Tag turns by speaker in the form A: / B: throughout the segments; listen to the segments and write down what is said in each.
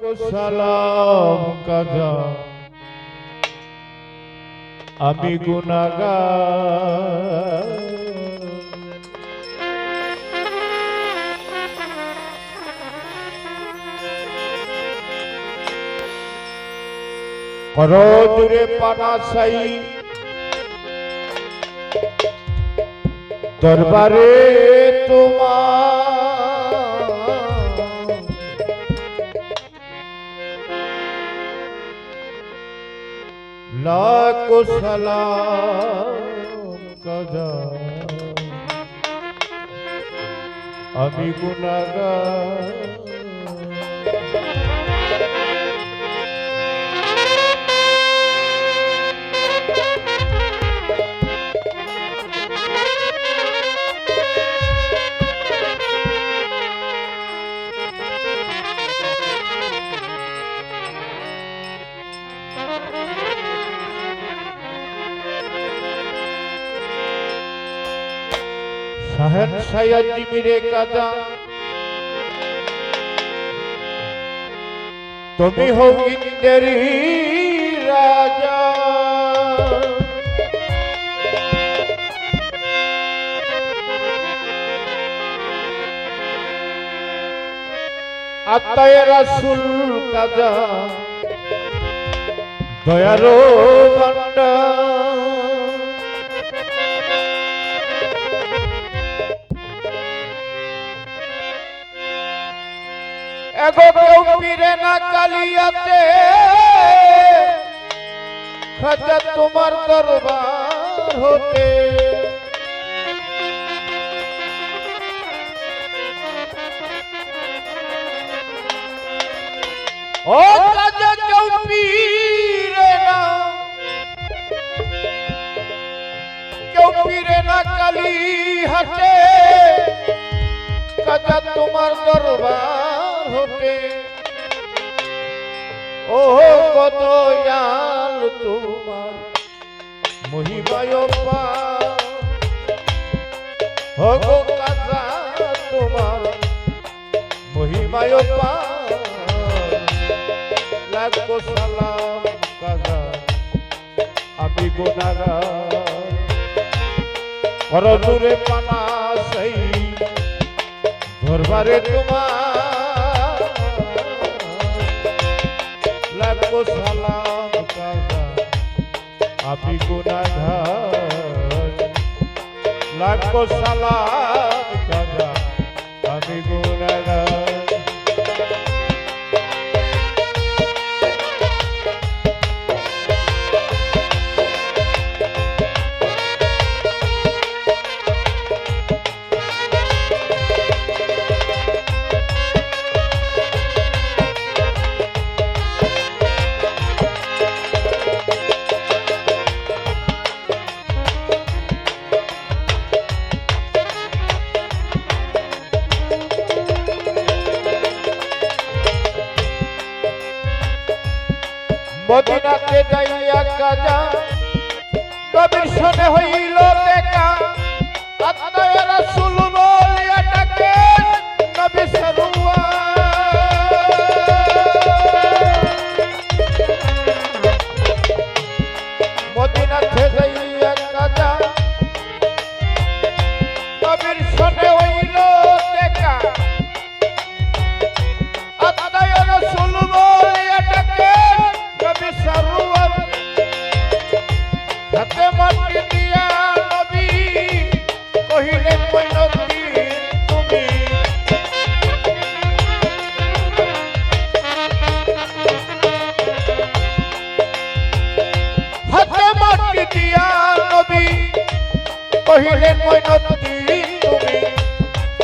A: সালাম কাজা আমি গুনাহগার করো দূরে পানা সাই দরবারে তোমার লাখো সালাম কাজা আমি গুনাহগার শাহেন সাইয়াজি মিরে কাজা তুমি হও ইন্দ্রের রাজা আত্মায়ে রাসূল কাজা দয়ারো ভান্ডার এগো কেউ পীরে না কালিয়াতে খাজা তোমার দরবার হতে ও খাজা কেউ পীরে না কালি হাতে খাজা তোমার দরবার হতে ও কতয়াল তোমার মহিমায় হগো কাজা তোমার মহিমায় লাখো সালাম কাজা আমি গুনাহগার করো দূরে পানা সাই দরবারে তোমার লাখো সালাম কাজা আমি গুনাহগার লাখো সালাম কাজা আমি গুনাহগার মদিনাতে যাইয়া কাজা কবির শোনে হইল দেখা আত্মায়ে রাসূল বলিয়া ডাকে নবী সরুয়া মদিনাতে যাইয়া কাজা কবির শোনে হইল দেখা আত্মায়ে রাসূল বলিয়া ডাকে সরোবর হাতে মাটি দিয়া নবী কহিলেন মইনতি তুমি হাতে মাটি দিয়া নবী কহিলেন মইনতি তুমি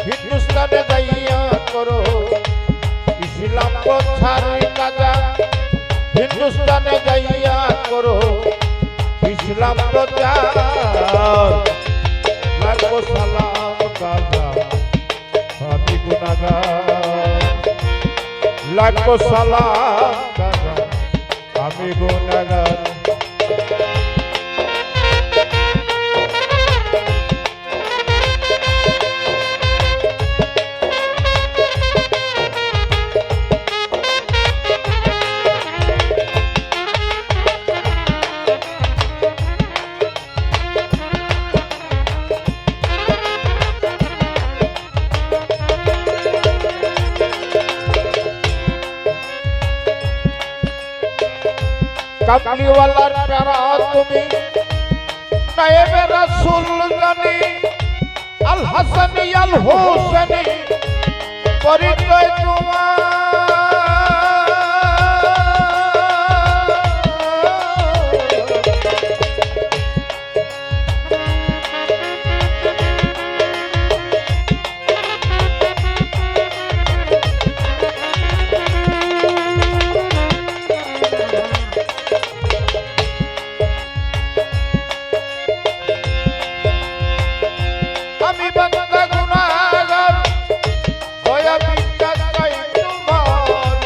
A: হিন্দুস্তানে যাইয়া করো ইসলাম প্রচার কাজা হিন্দুস্তানে যাইয়া করো ইসলাম প্রচার লাখো সালাম কাজা আমি গুনাহগার লাখো সালাম কাজা আমি গুনাহগার কামলিওয়ালার প্যারা তুমি নায়েবে রাসূল জানি আল হাসানি আল হোসেনি পরিচয় তোমার আমি বান্দা গুনাহগার দয়া ভিক্ষা চাই তোমার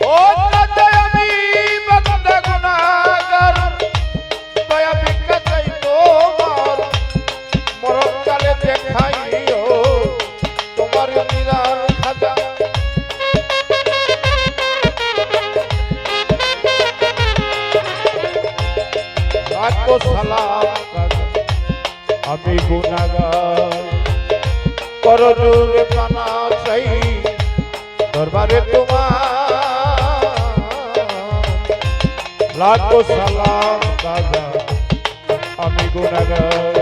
A: ও দাদা আমি বান্দা গুনাহগার দয়া ভিক্ষা চাই তোমার মরণকালে দেখাইও তোমার নিরার খাজা লাখো সালাম আমি গুনাহগার করজোরে পানা চাই দরবারে তোমার লাখো সালাম দাদা আমি গুনাহগার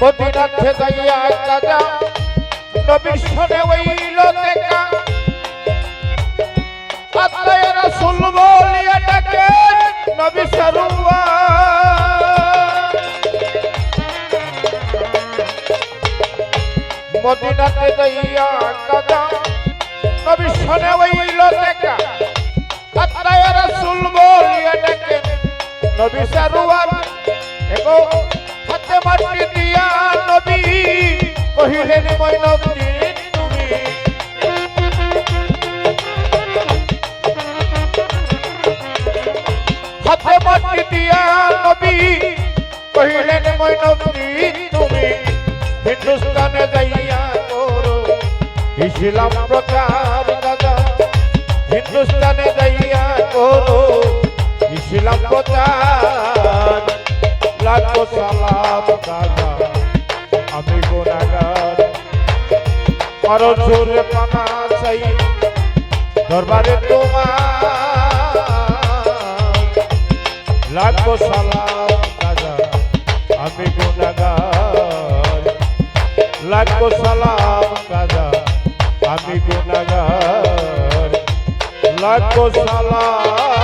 A: মদিনাতে যাইয়া কাজা নবীর সনে হইল দেখা আল্লাহ রাসূল বলিয়া ডাকে নবী সারুয়া মদিনাতে যাইয়া কাজা নবীর সনে হইল দেখা আল্লাহ রাসূল বলিয়া ডাকে নবী সারুয়া এগো হাতে মাটি দিয়া নবী কহিলেন মঈনুদ্দিন তুমি হাতে মাটি দিয়া নবী কহিলেন মঈনুদ্দিন তুমি হিন্দুস্তানে যাইয়া করো ইসলাম প্রচার দাদা হিন্দুস্তানে যাইয়া করো ইসলাম প্রচার লাখো সালাম দাদা আমি গুনাহগার করজোরে পানা চাই দরবারে তোমার লাখো সালাম দাদা আমি গুনাহগার লাখো সালাম দাদা আমি গুনাহগার লাখো সালাম